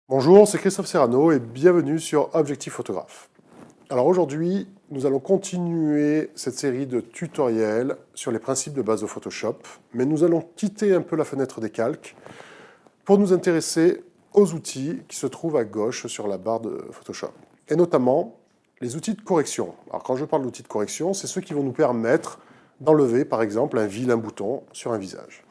Bonjour, c'est Christophe Serrano et bienvenue sur Objectif Photographe. Alors aujourd'hui, nous allons continuer cette série de tutoriels sur les principes de base de Photoshop, mais nous allons quitter un peu la fenêtre des calques pour nous intéresser aux outils qui se trouvent à gauche sur la barre de Photoshop, et notamment les outils de correction. Alors quand je parle d'outils de correction, c'est ceux qui vont nous permettre d'enlever par exemple un vilain bouton sur un visage.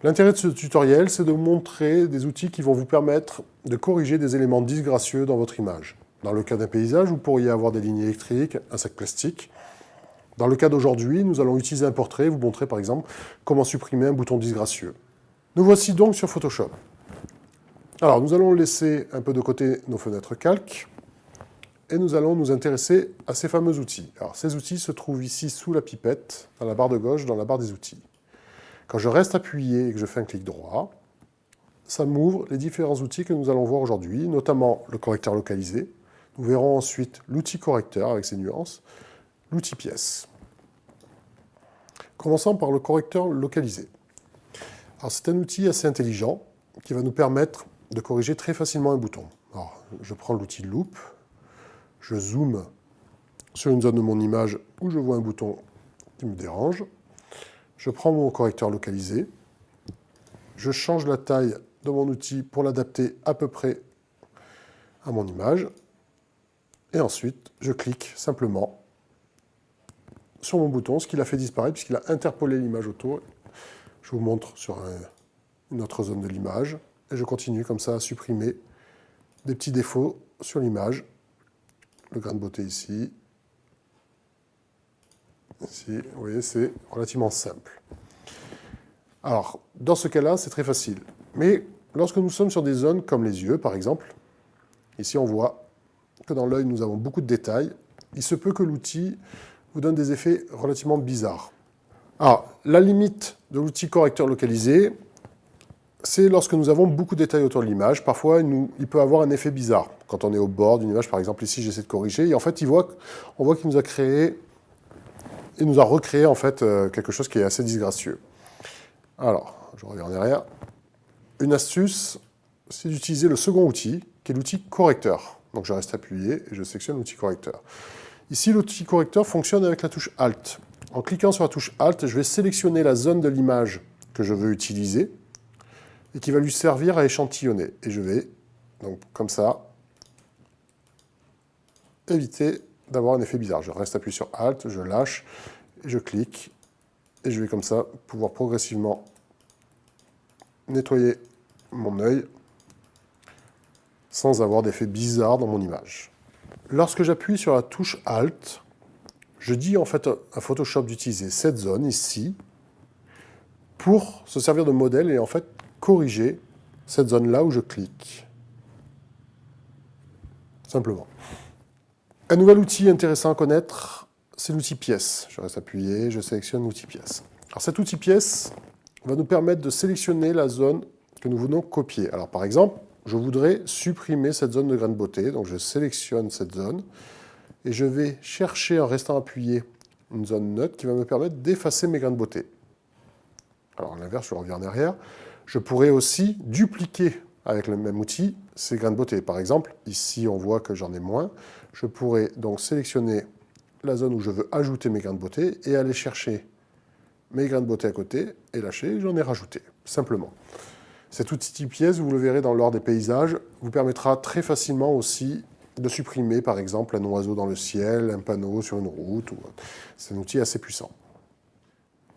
L'intérêt de ce tutoriel, c'est de vous montrer des outils qui vont vous permettre de corriger des éléments disgracieux dans votre image. Dans le cas d'un paysage, vous pourriez avoir des lignes électriques, un sac plastique. Dans le cas d'aujourd'hui, nous allons utiliser un portrait et vous montrer par exemple comment supprimer un bouton disgracieux. Nous voici donc sur Photoshop. Alors nous allons laisser un peu de côté nos fenêtres calques et nous allons nous intéresser à ces fameux outils. Alors ces outils se trouvent ici sous la pipette, dans la barre de gauche, dans la barre des outils. Quand je reste appuyé et que je fais un clic droit, ça m'ouvre les différents outils que nous allons voir aujourd'hui, notamment le correcteur localisé. Nous verrons ensuite l'outil correcteur avec ses nuances, l'outil pièce. Commençons par le correcteur localisé. Alors c'est un outil assez intelligent qui va nous permettre de corriger très facilement un bouton. Alors, je prends l'outil loupe, je zoome sur une zone de mon image où je vois un bouton qui me dérange. Je prends mon correcteur localisé, je change la taille de mon outil pour l'adapter à peu près à mon image, et ensuite je clique simplement sur mon bouton, ce qui l'a fait disparaître puisqu'il a interpolé l'image autour. Je vous montre sur une autre zone de l'image, et je continue comme ça à supprimer des petits défauts sur l'image. Le grain de beauté ici. Ici, vous voyez, c'est relativement simple. Alors, dans ce cas-là, c'est très facile. Mais lorsque nous sommes sur des zones comme les yeux, par exemple, ici on voit que dans l'œil, nous avons beaucoup de détails. Il se peut que l'outil vous donne des effets relativement bizarres. Alors, la limite de l'outil correcteur localisé, c'est lorsque nous avons beaucoup de détails autour de l'image. Parfois, il peut avoir un effet bizarre. Quand on est au bord d'une image, par exemple, ici, j'essaie de corriger, et en fait, on voit qu'il nous a créé... Il nous a recréé en fait quelque chose qui est assez disgracieux. Alors, je reviens en arrière. Une astuce, c'est d'utiliser le second outil, qui est l'outil correcteur. Donc je reste appuyé et je sélectionne l'outil correcteur. Ici, l'outil correcteur fonctionne avec la touche Alt. En cliquant sur la touche Alt, je vais sélectionner la zone de l'image que je veux utiliser et qui va lui servir à échantillonner. Et je vais, donc comme ça, éviter d'avoir un effet bizarre. Je reste appuyé sur Alt, je lâche, et je clique, et je vais comme ça pouvoir progressivement nettoyer mon œil sans avoir d'effet bizarre dans mon image. Lorsque j'appuie sur la touche Alt, je dis en fait à Photoshop d'utiliser cette zone ici pour se servir de modèle et en fait corriger cette zone-là où je clique. Simplement. Un nouvel outil intéressant à connaître, c'est l'outil pièce. Je reste appuyé, je sélectionne l'outil pièce. Alors cet outil pièce va nous permettre de sélectionner la zone que nous venons copier. Alors par exemple, je voudrais supprimer cette zone de grain de beauté, donc je sélectionne cette zone, et je vais chercher en restant appuyé une zone neutre qui va me permettre d'effacer mes grains de beauté. Alors à l'inverse, je reviens en arrière. Je pourrais aussi dupliquer avec le même outil ces grains de beauté. Par exemple, ici on voit que j'en ai moins. Je pourrais donc sélectionner la zone où je veux ajouter mes grains de beauté et aller chercher mes grains de beauté à côté et lâcher, j'en ai rajouté, simplement. Cet outil pièce, vous le verrez dans l'ordre des paysages, vous permettra très facilement aussi de supprimer par exemple un oiseau dans le ciel, un panneau sur une route. C'est un outil assez puissant.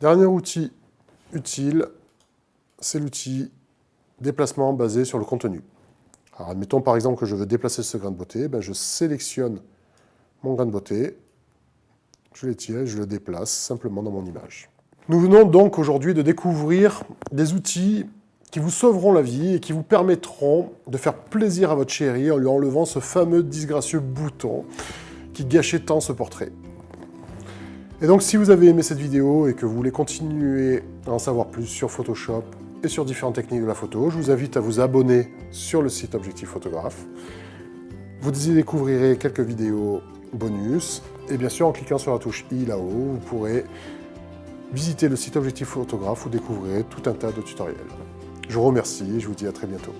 Dernier outil utile, c'est l'outil déplacement basé sur le contenu. Alors admettons par exemple que je veux déplacer ce grain de beauté, je sélectionne mon grain de beauté, je l'étire et je le déplace simplement dans mon image. Nous venons donc aujourd'hui de découvrir des outils qui vous sauveront la vie et qui vous permettront de faire plaisir à votre chérie en lui enlevant ce fameux disgracieux bouton qui gâchait tant ce portrait. Et donc si vous avez aimé cette vidéo et que vous voulez continuer à en savoir plus sur Photoshop et sur différentes techniques de la photo, je vous invite à vous abonner sur le site Objectif Photographe. Vous y découvrirez quelques vidéos bonus Et bien sûr, en cliquant sur la touche I là-haut, vous pourrez visiter le site Objectif Photographe où découvrir tout un tas de tutoriels. Je vous remercie et je vous dis à très bientôt.